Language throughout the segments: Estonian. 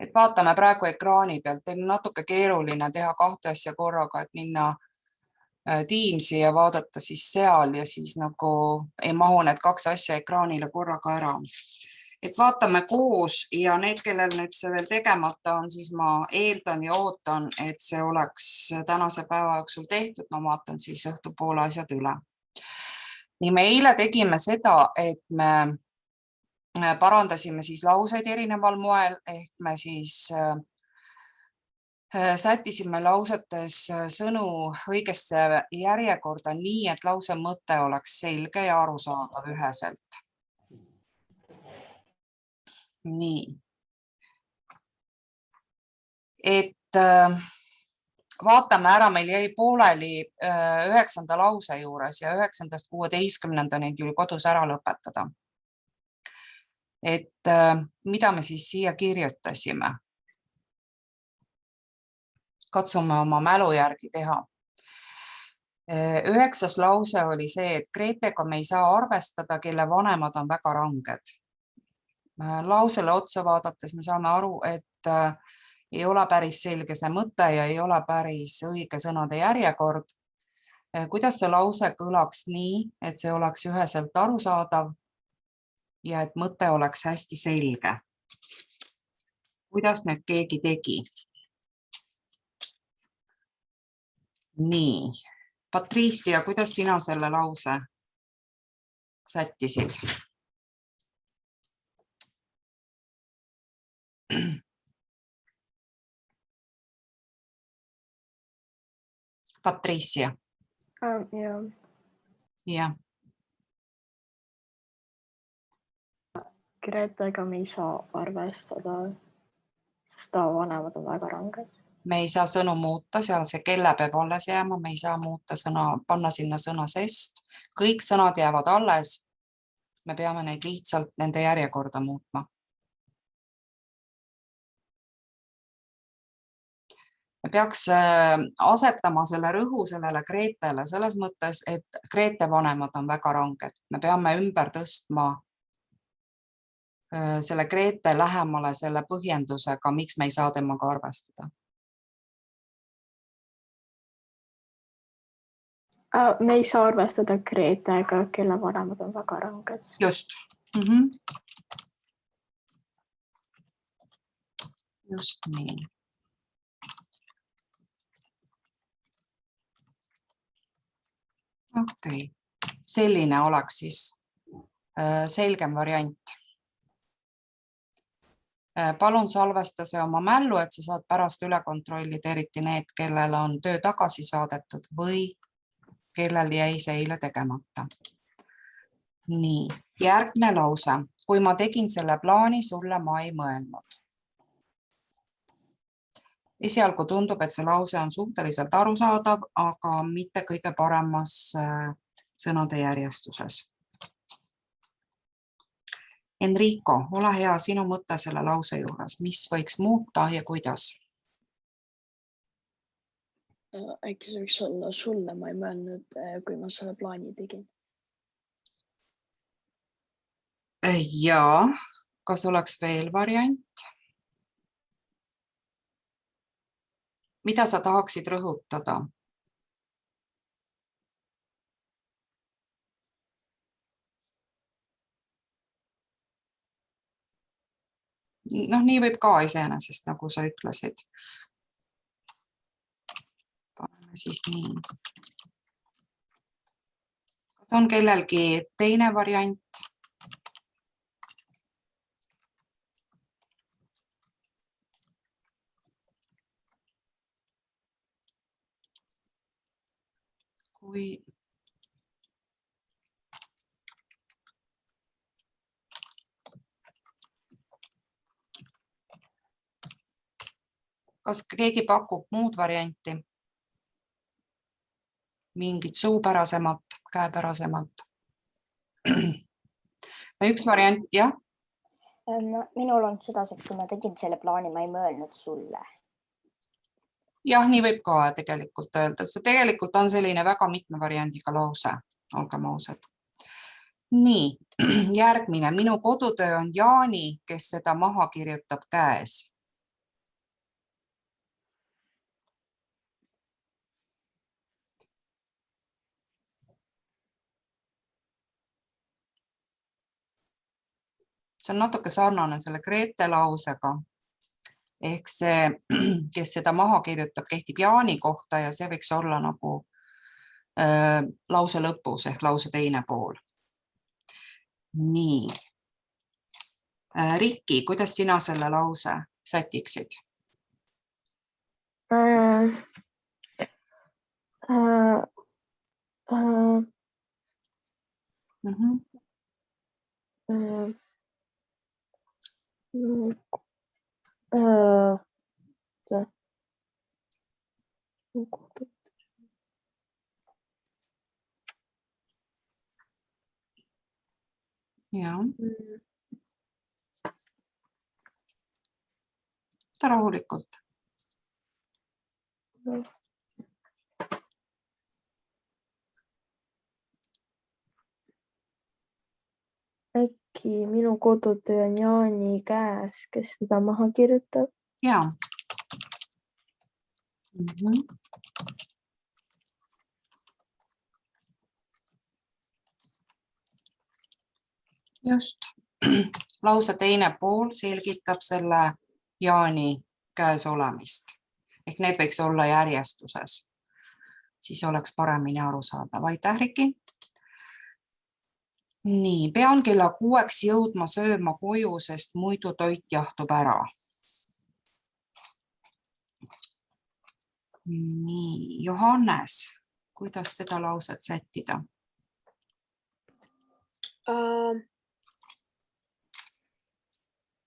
Et vaatame praegu ekraani pealt, teil on natuke keeruline teha kahte asja korraga, et minna Teamsi ja vaadata siis seal ja siis nagu ei mahu need kaks asja ekraanile korraga ära. Et vaatame koos ja need, kellel nüüd see veel tegemata on, siis ma eeldan ja ootan, et see oleks tänase päeva jooksul tehtud. Ma vaatan siis õhtupoole asjad üle. Nii me eile tegime seda, et me parandasime siis lauseid erineval moel, ehk me siis sättisime lausetes sõnu õigesse järjekorda nii, et lause mõte oleks selge ja arusaadav üheselt. Nii. Et vaatame ära, meil jäi pooleli 9. lause juures ja 9.–16. tuli kodus ära lõpetada. Et mida me siis siia kirjutasime? Katsume oma mälu järgi teha. 9. lause oli see, et Gretega me ei saa arvestada, kelle vanemad on väga ranged. Lausele otsa vaadates me saame aru, et ei ole päris selge see mõte ja ei ole päris õige sõnade järjekord. Kuidas see lause kõlaks nii, et see oleks üheselt arusaadav ja et mõte oleks hästi selge? Kuidas nüüd keegi tegi? Nii, Patricia, kuidas sina selle lause sättisid? Patricia. Jah. Gretega me ei saa arvestada, sest ta vanemad on väga ranged. Me ei saa sõnu muuta, seal see kelle peab alles jääma, me ei saa muuta sõna, panna sinna sõna sest. Kõik sõnad jäävad alles. Me peame neid lihtsalt nende järjekorda muutma. Me peaks asetama selle rõhu sellele Gretele selles mõttes, et Grete vanemad on väga ranged. Me peame ümber tõstma selle Grete lähemale selle põhjendusega, miks me ei saa temaga arvestada. Me ei saa arvestada Gretega, kelle vanemad on väga ranged. Just. Just nii. Okei. Selline oleks siis selgem variant. Palun salvesta see oma mällu, et sa saad pärast üle kontrollida, eriti need, kellel on töö tagasi saadetud või kellel jäi see eile tegemata. Nii, järgne lause. Kui ma tegin selle plaani, sulle ma ei mõelnud. Esialgu tundub, et see lause on suhteliselt arusaadav, aga mitte kõige paremas sõnade järjestuses. Enrico, ole hea, sinu mõte selle lause juures. Mis võiks muuta ja kuidas? Äkki see võiks olla sulle, ma ei mõelnud, kui ma selle plaani tegin. Jaa, kas oleks veel variant? Mida sa tahaksid rõhutada? No nii võib ka iseenesest, nagu sa ütlesid. Paneme siis nii. Kas on kellelgi teine variant? Kas keegi pakub muud varianti? Mingit suupärasemat, käepärasemat? Üks variant, jah? Minul on sedasi, et kui ma tegin selle plaani, ma ei mõelnud sulle. Jah, nii võib ka tegelikult öelda. See tegelikult on selline väga mitme variandiga lause, olgem ausad. Nii, järgmine. Minu kodutöö on Jaani, kes seda maha kirjutab käes. see on natuke sarnane selle Grete lausega. Ehk see, kes seda maha kirjutab, kehtib Jaani kohta ja see võiks olla nagu lause lõpus ehk lause teine pool. Nii. Rikki, kuidas sina selle lause sätiksid? Ja. Ta rahulikult. Äkki minu kodutöö on Jaani käes, kes seda maha kirjutab? Ja. Just. Lause teine pool selgitab selle Jaani käes olemist. Ehk need võiks olla järjestuses. Siis oleks paremini aru saada. Aitäh, Rikki. Nii, pean kella 6 jõudma sööma koju, sest muidu toit jahtub ära. Nii, Johannes, kuidas seda lauset sättida?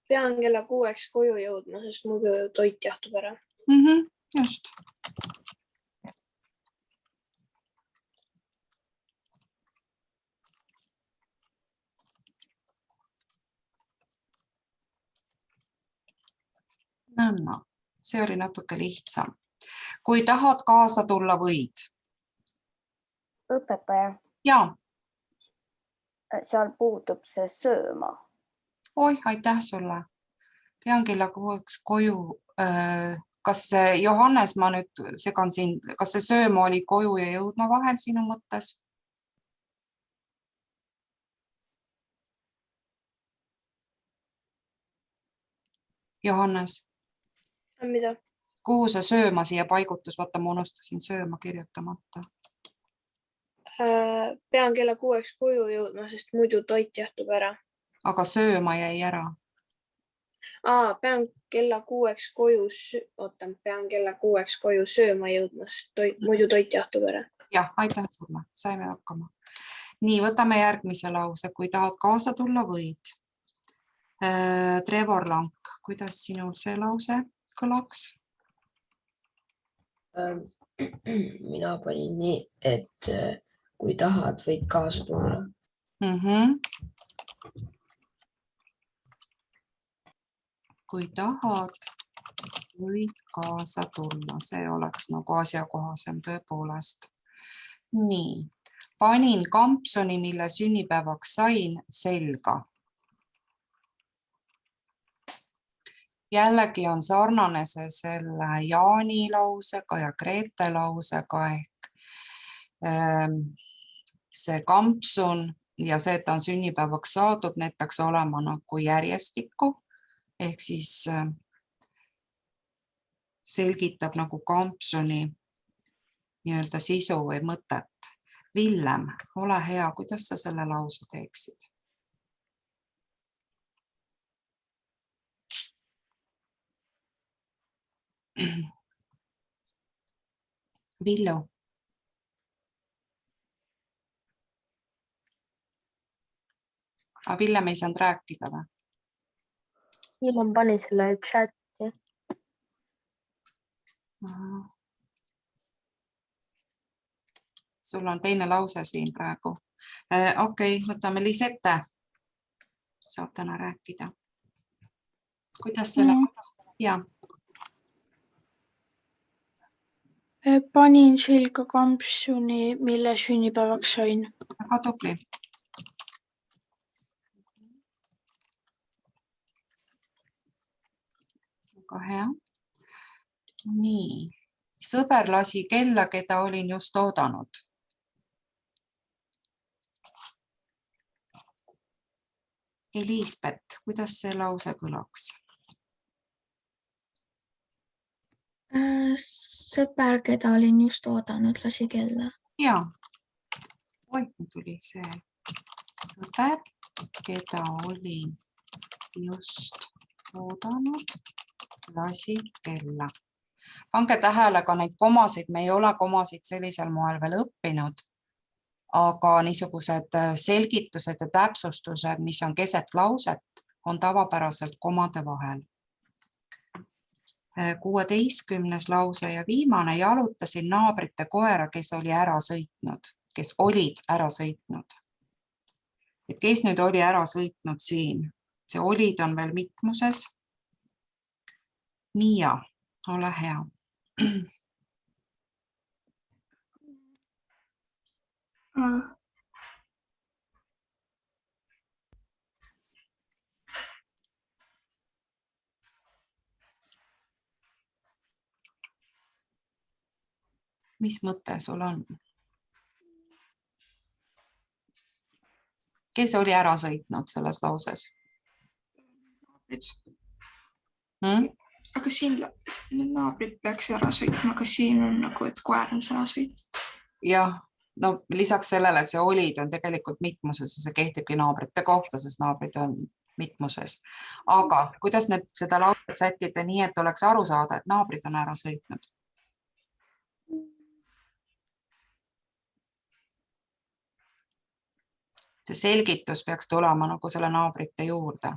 Pean kella 6 koju jõudma, sest muidu toit jahtub ära. Just. No, see oli natuke lihtsam. Kui tahad kaasa tulla, võid. Õpetaja, Ja. seal puudub see sööma. Oi, aitäh sulle. Pean kella 6 koju. Kas see, Johannes, ma nüüd segan siin, kas see sööma oli koju ja jõudma vahel sinu mõttes? Johannes, Mida? kuhu see sööma siia paigutus? Vaata, ma unustasin sööma kirjutamata. Pean kella 6 koju jõudma, sest muidu toit jahtub ära. Aga sööma jäi ära. Pean kella 6 koju, pean kella 6 koju sööma jõudma, sest muidu toit jahtub ära. Jah, aitäh sulle, saime hakkama. Nii, võtame järgmise lause. Kui tahad kaasa tulla, võid. Trevor Lank, kuidas sinul see lause kõlaks? Mina panin nii, et kui tahad, võid kaasa tulla. Kui tahad, võid kaasa tulla. See oleks nagu asjakohasem tõepoolest. Nii, panin kampsuni, mille sünnipäevaks sain, selga. Jällegi on sarnane see selle Jaani lausega ja Grete lausega ehk see kampsun ja see, et ta on sünnipäevaks saadud, need peaks olema nagu järjestikku ehk siis selgitab nagu kampsuni nii-öelda sisu või mõtet. Villem, ole hea, kuidas sa selle lause teeksid? Villu. Aga Villem ei saanud rääkida või? Hiljem pani selle chati. Sul on teine lause siin praegu. Okei, võtame Lisette. Saab täna rääkida. Kuidas selle? Ja. Panin selga kampsuni, mille sünnipäevaks sain. Väga tubli. Väga hea. Nii. Sõber lasi kella, keda olin just oodanud. Elisabeth, kuidas see lause kõlaks? Sõber, keda olin just oodanud, lasi kella. Ja. Oi, tuli see. Sõber, keda olin just oodanud, lasi kella. Pange tähele ka neid komasid, me ei ole komasid sellisel moel veel õppinud, aga niisugused selgitused ja täpsustused, mis on keset lauset, on tavapäraselt komade vahel. 16. lause ja viimane: jalutasin naabrite koera, kes olid ära sõitnud. Et kes nüüd oli ära sõitnud siin? See olid on veel mitmuses. Miia, ole hea. Mis mõte sul on? Kes oli ära sõitnud selles lauses? Aga siin need naabrid peaks ära sõitma, aga siin on nagu, et koer on ära sõitnud. Jah, no lisaks sellele, et see olid on tegelikult mitmuses ja see kehtibki naabrite kohta, sest naabrid on mitmuses. Aga kuidas need seda lauset sättida nii, et oleks aru saada, et naabrid on ära sõitnud? See selgitus peaks tulema nagu selle naabrite juurde.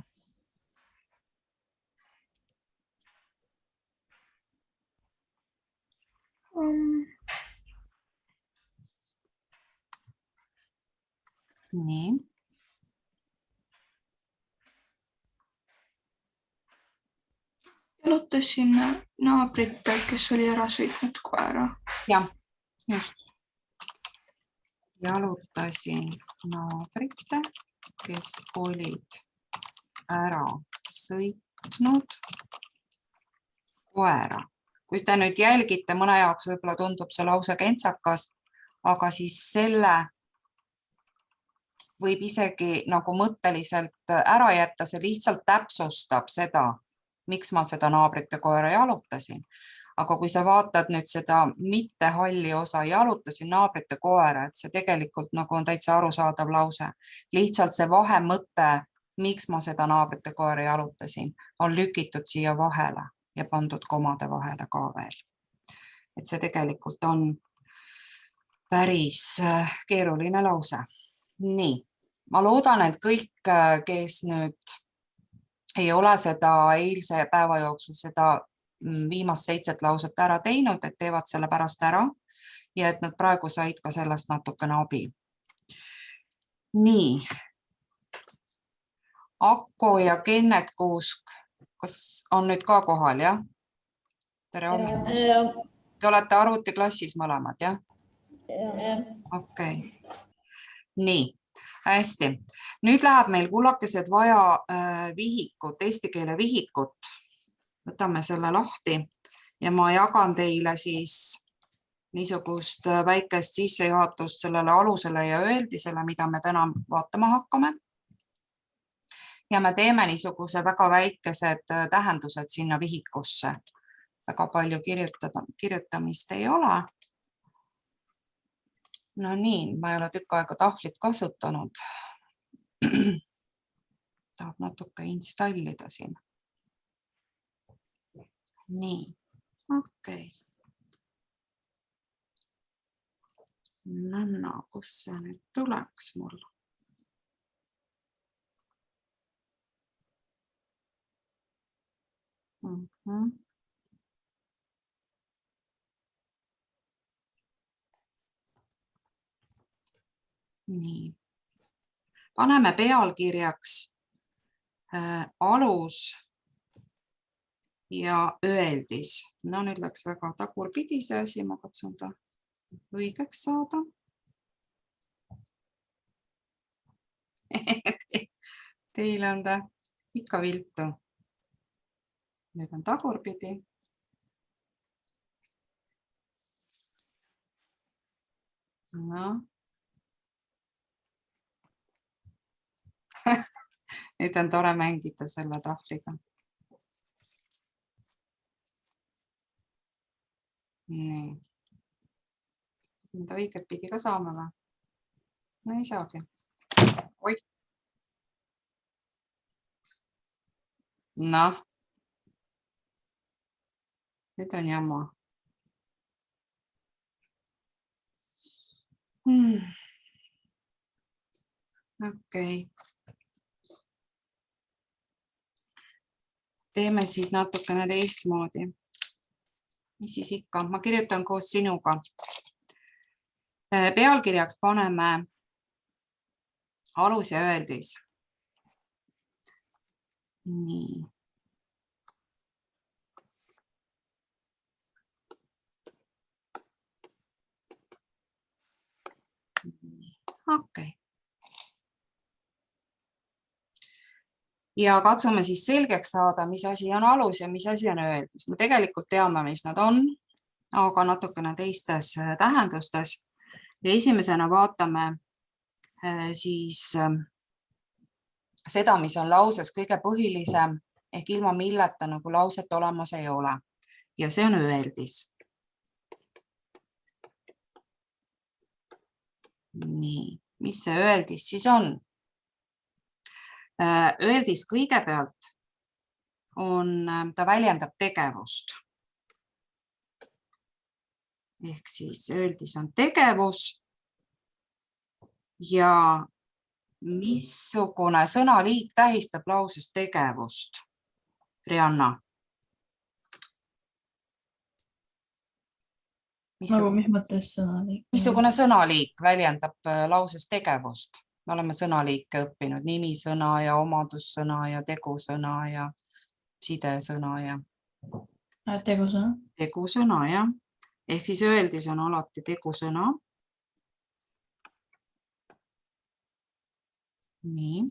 Nii. Jalutasin naabrite, kes oli ära sõitnud koera. Jah, just. Jalutasin naabrite, kes olid ära sõitnud koera. Kui te nüüd jälgite, mõne jaoks võib-olla tundub see lause kentsakas, aga siis selle võib isegi nagu mõtteliselt ära jätta, see lihtsalt täpsustab seda, miks ma seda naabrite koera jalutasin. Aga kui sa vaatad nüüd seda mitte halli osa, jalutasin naabrite koera, et see tegelikult nagu on täitsa arusaadav lause. Lihtsalt see vahemõte, miks ma seda naabrite koera jalutasin, on lükitud siia vahele ja pandud komade vahele ka veel. Et see tegelikult on päris keeruline lause. Nii, ma loodan, et kõik, kes nüüd ei ole seda eilse päeva jooksul seda viimast 7 lauset ära teinud, et teevad selle pärast ära ja et nad praegu said ka sellest natukene abi. Nii. Akko ja Kennet Kuusk, kas on nüüd ka kohal, jah? Tere hommikust. Te olete arvutiklassis mõlemad, jah? Okei. Nii, hästi. Nüüd läheb meil kullakesed vaja vihikut, eesti keele vihikut. Võtame selle lahti ja ma jagan teile siis niisugust väikest sissejuhatust sellele alusele ja öeldisele, mida me täna vaatama hakkame. Ja me teeme niisuguse väga väikesed tähendused sinna vihikusse. Väga palju kirjutamist ei ole. No nii, ma ei ole tükk aega tahvlit kasutanud. Tahab natuke installida siin. Nii, okei. No, kus see nüüd tuleks mul? Nii. Paneme pealkirjaks alus ja öeldis. No nüüd läks väga tagurpidi see asi, ma katsun ta õigeks saada. Teil on ta ikka viltu. Nüüd on tagurpidi. No. nüüd on tore mängida selle tahvliga. Nii. Seda õiget pidi ka saama või? No ei saagi. Oi. Noh. Nüüd on jama. Okei. Teeme siis natukene teistmoodi. Mis siis ikka? Ma kirjutan koos sinuga. Pealkirjaks paneme alus ja öeldis. Nii. Okei. Ja katsume siis selgeks saada, mis asi on alus ja mis asi on öeldis. Me tegelikult teame, mis nad on, aga natukene teistes tähendustes. Ja esimesena vaatame siis seda, mis on lauses kõige põhilisem, ehk ilma milleta nagu lauset olemas ei ole. Ja see on öeldis. Nii, mis see öeldis siis on? Öeldis kõigepealt ta väljendab tegevust. Ehk siis öeldis on tegevus ja missugune sõnaliik tähistab lauses tegevust? Rianna. Mis mõttes sõnaliik? Missugune sõnaliik väljendab lauses tegevust? Me oleme sõnaliike õppinud, nimisõna ja omadussõna ja tegusõna ja sidesõna ja Tegusõna. Tegusõna, jah. Ehk siis öeldis on alati tegusõna. Nii.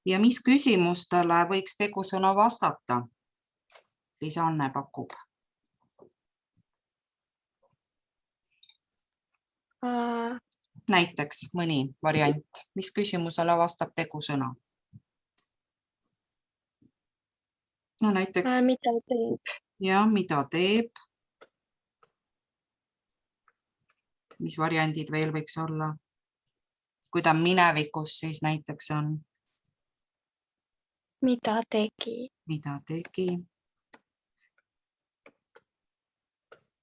Ja mis küsimustele võiks tegusõna vastata? Liis-Anne pakub. Näiteks mõni variant, mis küsimusele vastab tegusõna? No näiteks. Mida teeb? Ja, mida teeb? Mis variandid veel võiks olla? Kui ta minevikus, siis näiteks on. Mida tegi? Mida tegi?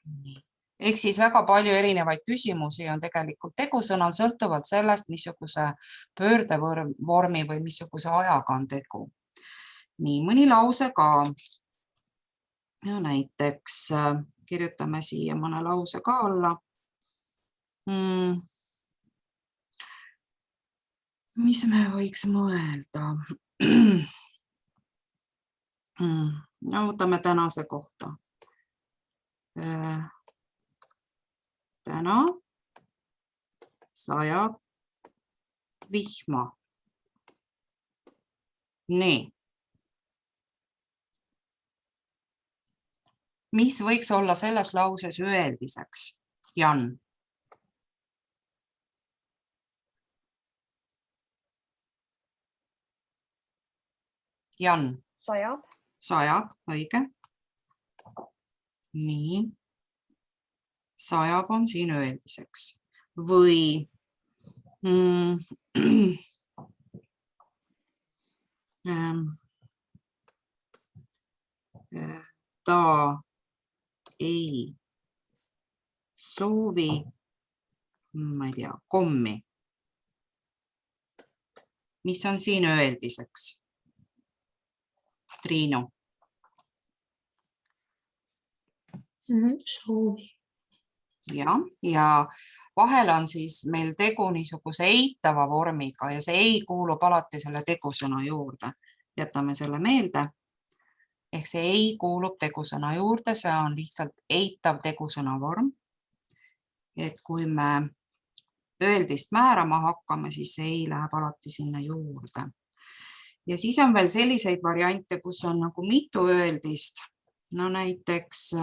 Nii. Ehk siis väga palju erinevaid küsimusi on tegelikult tegusõnal sõltuvalt sellest, missuguse pöördevormi või missuguse ajaga on tegu. Nii, mõni lause ka. Ja näiteks kirjutame siia mõne lause ka alla. Mis me võiks mõelda? Võtame tänase kohta. Täna sajab vihma. Nii. Mis võiks olla selles lauses öeldiseks? Jan. Jan. Sajab. Sajab, õige. Nii. Sajab on siin öeldiseks. Või ta ei soovi, ma ei tea, kommi. Mis on siin öeldiseks? Triinu. Soovi. Ja vahel on siis meil tegu niisuguse eitava vormiga ja see ei kuulub alati selle tegusõna juurde. Jätame selle meelde. Ehk see ei kuulub tegusõna juurde, see on lihtsalt eitav tegusõna vorm. Et kui me öeldist määrama hakkame, siis see ei läheb alati sinna juurde. Ja siis on veel selliseid variante, kus on nagu mitu öeldist. No näiteks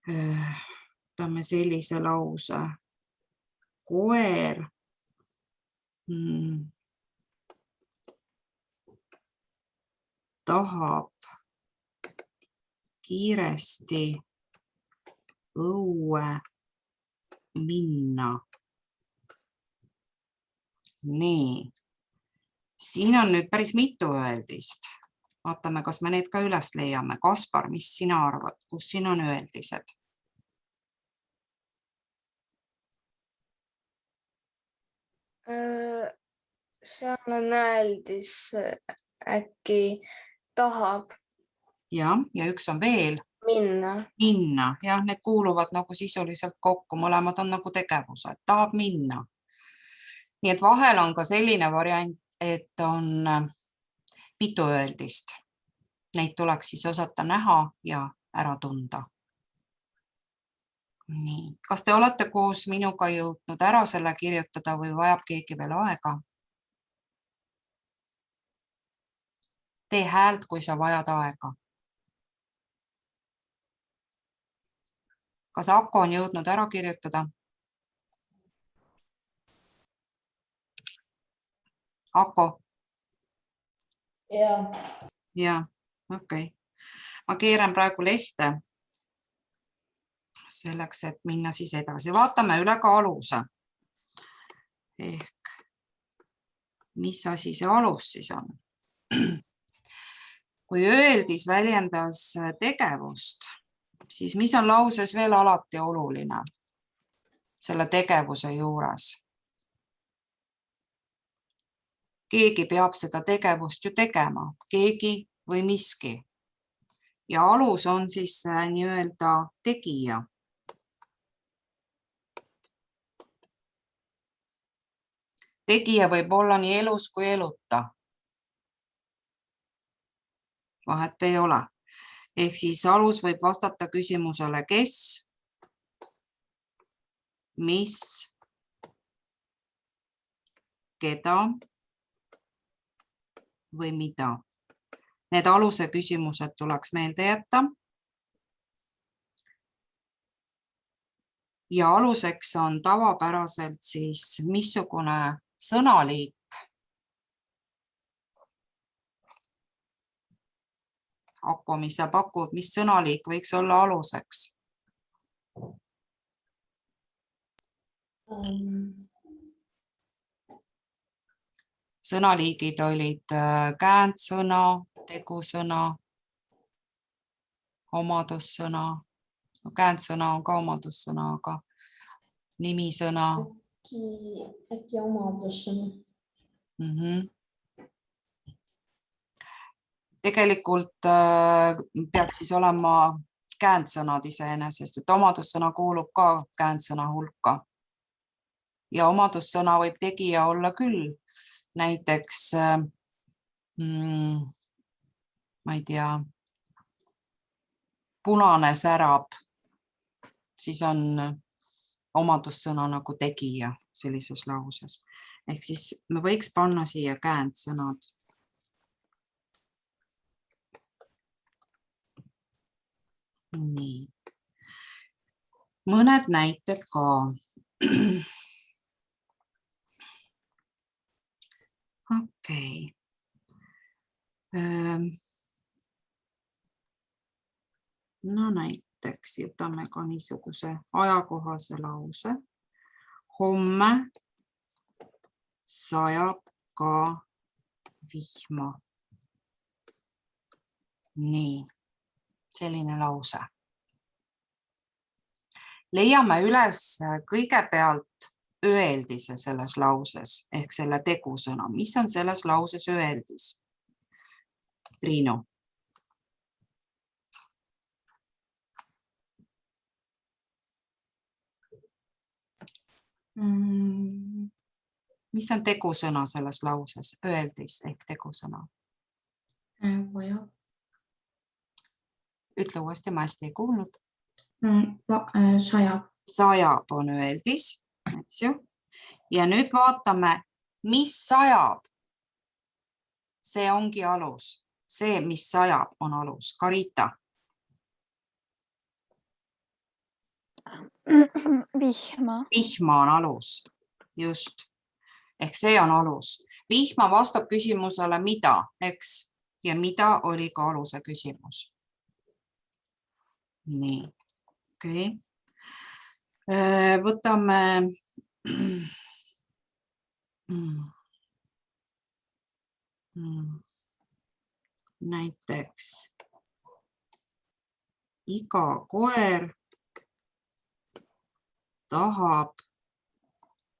võtame sellise lause. Koer tahab kiiresti õue minna. Nii. Siin on nüüd päris mitu öeldist. Vaatame, kas me need ka üles leiame. Kaspar, mis sina arvad? Kus siin on öeldised? Seal on öeldis äkki tahab Ja üks on veel. minna. Minna. Jah, need kuuluvad nagu sisuliselt kokku. Mõlemad on nagu tegevused. Tahab minna. Nii et vahel on ka selline variant, et on mitu öeldist. Neid tuleks siis osata näha ja ära tunda. Nii. Kas te olete koos minuga jõudnud ära selle kirjutada või vajab keegi veel aega? Tee häält, kui sa vajad aega. Kas Aku on jõudnud ära kirjutada? Aku? Ja, okei. Ma keeran praegu lehte selleks, et minna siis edasi. Vaatame üle ka aluse. Ehk mis asi see alus siis on? Kui öeldis väljendas tegevust, siis mis on lauses veel alati oluline selle tegevuse juures? Keegi peab seda tegevust ju tegema, keegi või miski. Ja alus on siis nii-öelda tegija. Tegija võib olla nii elus kui eluta. Vahet ei ole. Ehk siis alus võib vastata küsimusele kes, mis, keda või mida. Need aluse küsimused tuleks meelde jätta. Ja aluseks on tavapäraselt siis missugune sõnaliik. Aku, mis sa pakud, mis sõnaliik võiks olla aluseks? Sõnaliigid olid käändsõna, tegusõna, omadussõna. Käändsõna on ka omadussõna, aga nimisõna. Äkki omadussõna. Tegelikult peaks siis olema käändsõnad iseenesest, et omadussõna kuulub ka käändsõna hulka. Ja omadussõna võib tegija olla küll. Näiteks, ma ei tea, punane särab, siis on omadussõna nagu tegija sellises lauses. Ehk siis me võiks panna siia käändsõnad. Nii. Mõned näited ka. Okei. No näiteks jätame ka niisuguse ajakohase lause. Homme sajab ka vihma. Nii. Selline lause. Leiame üles kõigepealt öeldise selles lauses ehk selle tegusõna. Mis on selles lauses öeldis? Triinu. Mis on tegusõna selles lauses? Öeldis ehk tegusõna. Vajab. Ütle uuesti, ma hästi ei kuulnud. Sajab. Sajab on öeldis. Ja nüüd vaatame, mis sajab. See ongi alus. See, mis sajab, on alus. Karita. Vihma. Vihma on alus. Just. ehk see on alus. Vihma vastab küsimusele mida, eks, ja mida oli ka aluse küsimus. Nii, okei. Võtame näiteks iga koer tahab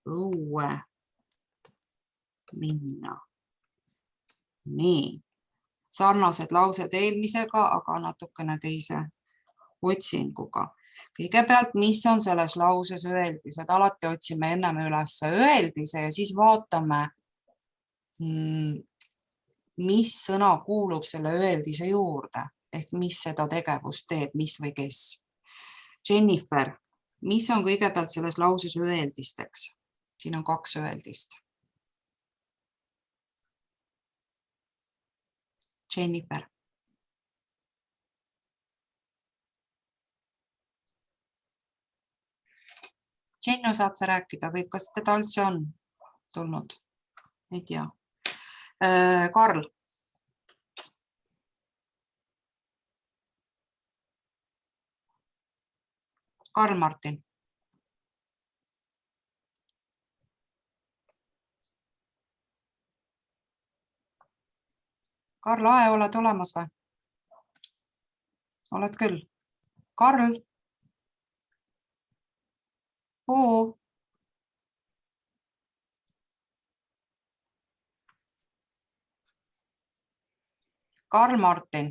õue minna. Nii, sarnased laused eelmisega, aga natukene teise otsinguga. Kõigepealt, mis on selles lauses öeldised? Alati otsime ennem üles öeldise ja siis vaatame, mis sõna kuulub selle öeldise juurde, ehk mis seda tegevust teeb, mis või kes. Jennifer, mis on kõigepealt selles lauses öeldisteks? Siin on 2 öeldist. Jennifer. Jenno, saad sa rääkida või kas teda üldse on tulnud? Ei tea. Karl. Karl Martin. Karl Ae, oled olemas või? Oled küll. Karl. Oo. Karl Martin.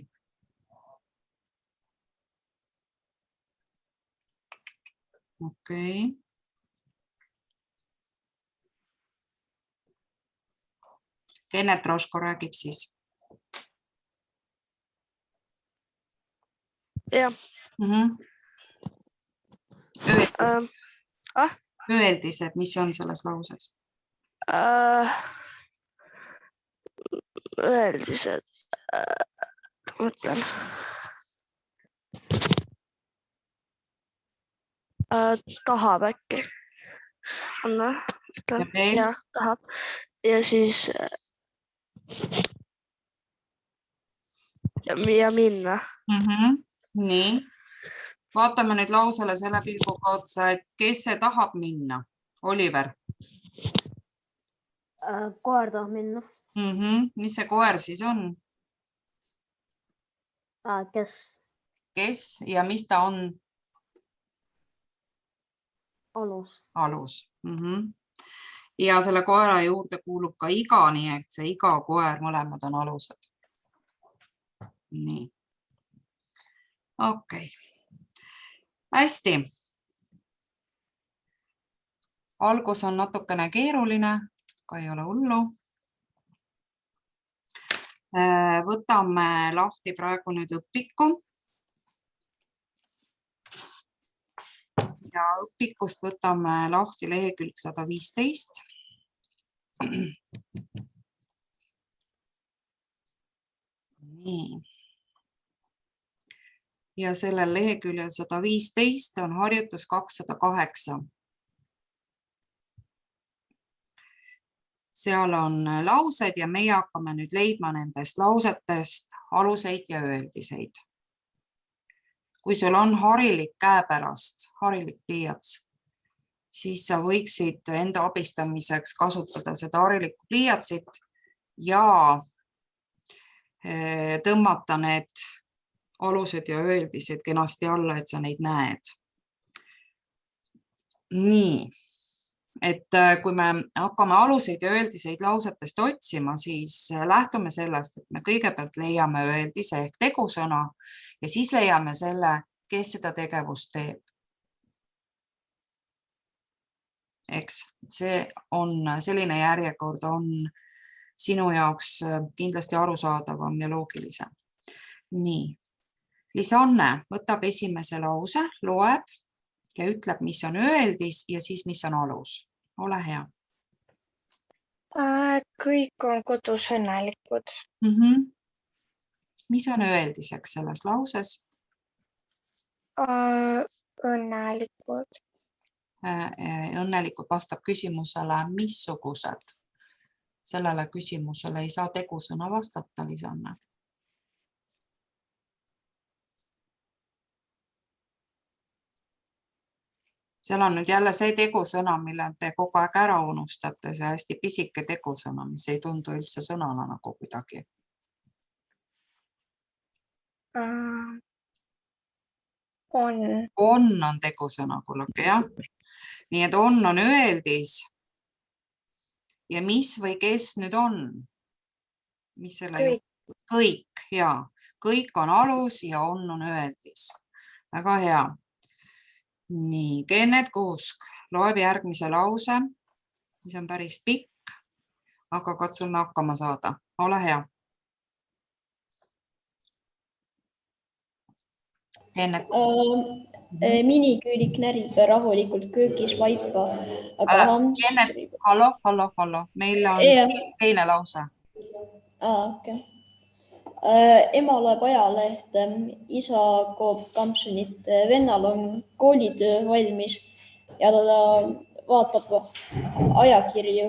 Okei. Kennet Roško räägib siis. Jah. Öeldised, mis on selles lauses? Öeldised. Mõtlen. Tahab äkki. On või? Jah, tahab. Ja siis ja minna. Nii. Vaatame nüüd lausele selle pilguga otsa, et kes see tahab minna? Oliver. Koer tahab minna. Mis see koer siis on? Kes? Kes ja mis ta on? Alus. Alus. Ja selle koera juurde kuulub ka iga, nii et see iga koer, mõlemad on alused. Nii. Okei. Hästi. Algus on natukene keeruline, aga ei ole hullu. Võtame lahti praegu nüüd õpiku. Ja õpikust võtame lahti lehekülg 115. Nii. Ja sellel leheküljel 115 on harjutus 208. Seal on laused ja meie hakkame nüüd leidma nendest lausetest aluseid ja öeldiseid. Kui sul on harilik käepärast, harilik pliiats, siis sa võiksid enda abistamiseks kasutada seda harilikku pliiatsit ja tõmmata need alused ja öeldised kenasti alla, et sa neid näed. Nii, et kui me hakkame aluseid ja öeldiseid lausetest otsima, siis lähtume sellest, et me kõigepealt leiame öeldise ehk tegusõna ja siis leiame selle, kes seda tegevust teeb. Eks see on, selline järjekord on sinu jaoks kindlasti arusaadavam ja loogilisem. Nii, Lisanne võtab esimese lause, loeb ja ütleb, mis on öeldis ja siis, mis on alus. Ole hea. Kõik on kodus õnnelikud. Mis on öeldiseks selles lauses? Õnnelikud. Õnnelikud vastab küsimusele, missugused sellele küsimusele ei saa tegusõna vastata, Lisanne. Seal on nüüd jälle see tegusõna, mille te kogu aeg ära unustate, see hästi pisike tegusõna, mis ei tundu üldse sõnana nagu kuidagi. On tegusõna, kuulake, jah. Nii et on öeldis. Ja mis või kes nüüd on? Mis selle kõik, jaa. Kõik on alus ja on öeldis. Väga hea. Nii, Kennet Kuusk loeb järgmise lause, mis on päris pikk, aga katsume hakkama saada. Ole hea. Kennet. Miniküülik närib rahulikult köögis vaipa, aga hamstri... Hallo. Meil on teine lause. Okay. Ema loeb ajalehte, isa koob kampsunit, vennal on koolitöö valmis ja ta vaatab ajakirju,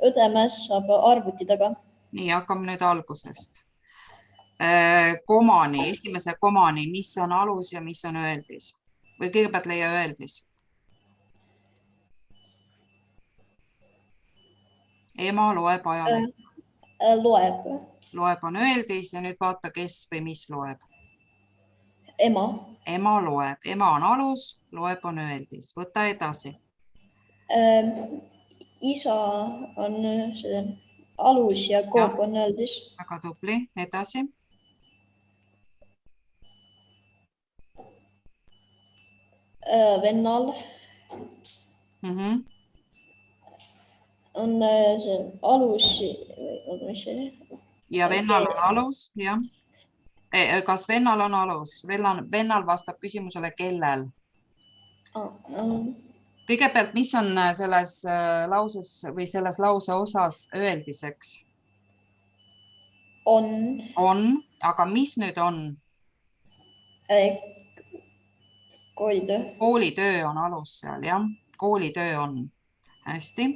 õde mässab arvuti taga. Nii, hakkame nüüd algusest. Komani, esimese komani, mis on alus ja mis on öeldis? Või kõigepealt leia öeldis? Ema loeb ajalehte. Loeb on öeldis ja nüüd vaata, kes või mis loeb. Ema. Ema loeb. Ema on alus, loeb on öeldis. Võta edasi. Isa on see alus ja koob on öeldis. Väga tubli. Edasi. Vennal on see alus. Ja vennal on alus, jah. Kas vennal on alus? Vennal vastab küsimusele kellel. Kõigepealt, mis on selles lauses või selles lause osas öeldiseks? On, aga mis nüüd on? Koolitöö. Koolitöö on alus seal, jah. Koolitöö on. Hästi.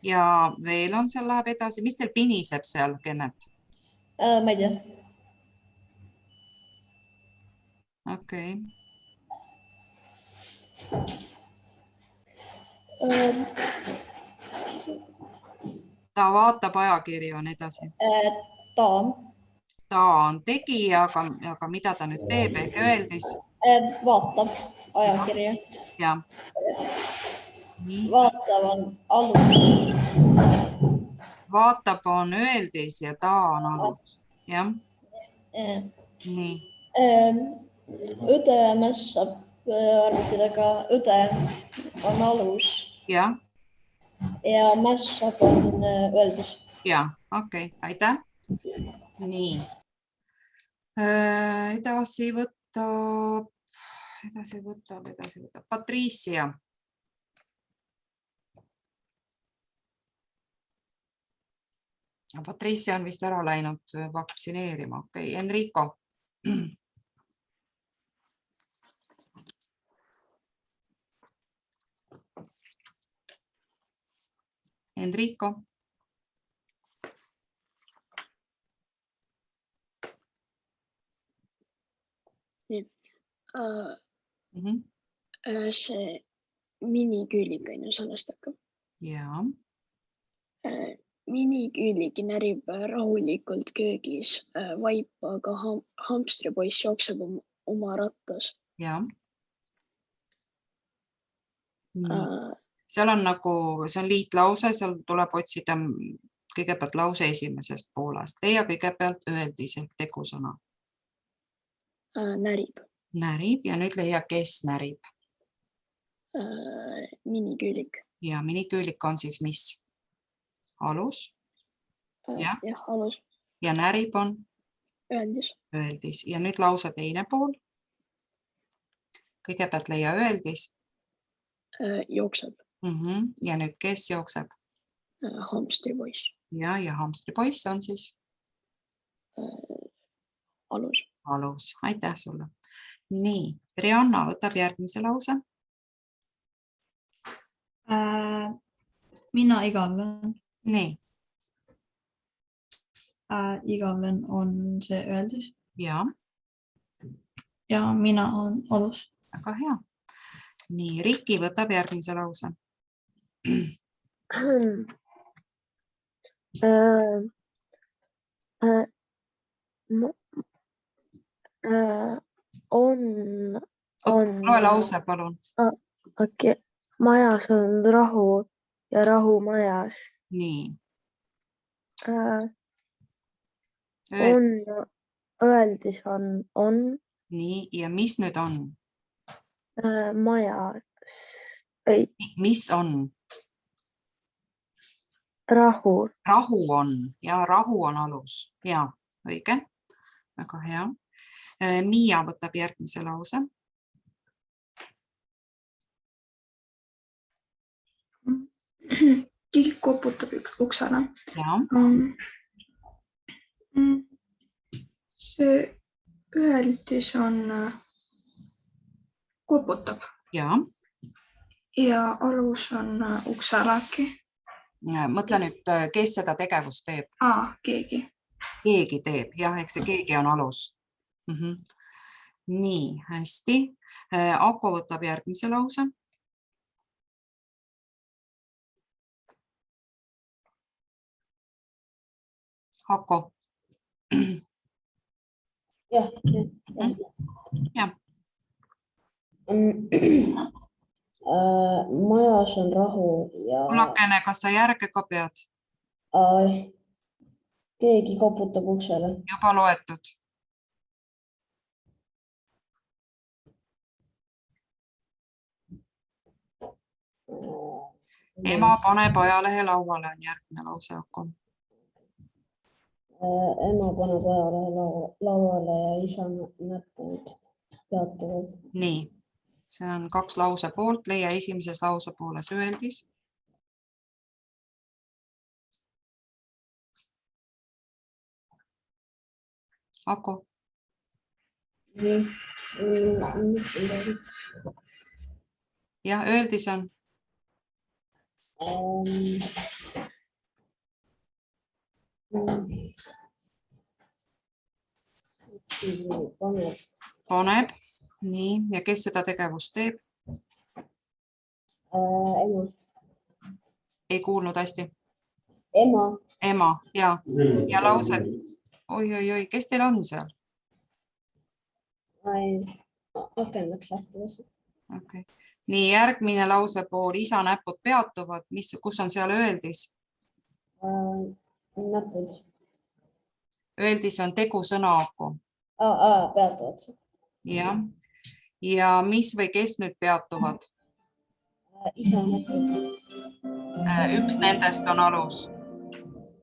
Ja veel on seal, läheb edasi. Mis teil piniseb seal, Kennet? Ma ei tea. Okei. Ta vaatab ajakirju, on edasi. Ta on tegija, aga mida ta nüüd teeb, ehk öeldis? Vaatab ajakirju. Jah. Vaatab on alus. Vaatab on öeldis ja ta on alus. Jah. Nii. Õde mässab arvutidega. Õde on alus. Jah. Ja mässab on öeldis. Jah, okei. Aitäh. Nii. Edasi võtab. Patricia. Patricia on vist ära läinud vaktsineerima. Okei, Enrico. Enrico. See miniküülik on ju sellest hakkab. Jaa. Miniküülik närib rahulikult köögis vaipa, aga hamstripoiss jookseb oma rattas. Jaa. Seal on nagu, see on liitlause, seal tuleb otsida kõigepealt lause esimesest poolest. Leia kõigepealt öeldis ehk tegusõna. Närib. Närib ja nüüd leia, kes närib. Miniküülik. Ja miniküülik on siis mis? Alus. Jah, alus. Ja närib on? Öeldis. Öeldis. Ja nüüd lause teine pool. Kõigepealt leia öeldis. Jookseb. Ja nüüd kes jookseb? Hamstripoiss. Ja hamstripoiss on siis? Alus. Alus. Aitäh sulle. Nii, Rianna võtab järgmise lause. Mina igal olen. Nii. igavlen on see öeldis ja ja mina on alus. väga hea. Nii, Riki võtab järgmise lause. Loe lause, palun. Okei. Majas on rahu ja rahu majas. Nii. Öeldis on. Nii, ja mis nüüd on? Majas. Ei, Mis on? rahu. Rahu on ja rahu on alus. Ja, õige. Väga hea. Miia võtab järgmise lause. Keegi koputab uksele. Ja. See öeldis on koputab. Ja. Ja alus on uksele äkki. Mõtle nüüd, kes seda tegevust teeb? Keegi. Keegi teeb, jah, eks see keegi on alus. Nii, hästi. Ako võtab järgmise lause. Ako. Jah. Majas on rahu ja... Kullakene, kas sa järge ka pead? Keegi koputab uksele. Juba loetud. Ema paneb ajalehe lauale on järgmine lause, Ako. Ema paneb ajalehe lauale ja isa näpud peatuvad. Nii, see on 2 lause poolt. Leia esimeses lause pooles öeldis. Ako. Ja, öeldis on. Paneb. Nii, ja kes seda tegevust teeb? Ema. Ei kuulnud hästi. Ema. Ema, ja. Ja lause. Oi, kes teil on seal? Aken läks lahti. Okay. Nii, järgmine lause pool. Isa näpud peatuvad. Kus on seal öeldis? Näpud. Öeldis on tegusõna, Ako. Peatuvad. Ja. Ja mis või kes nüüd peatuvad? Isa näpud. Üks nendest on alus.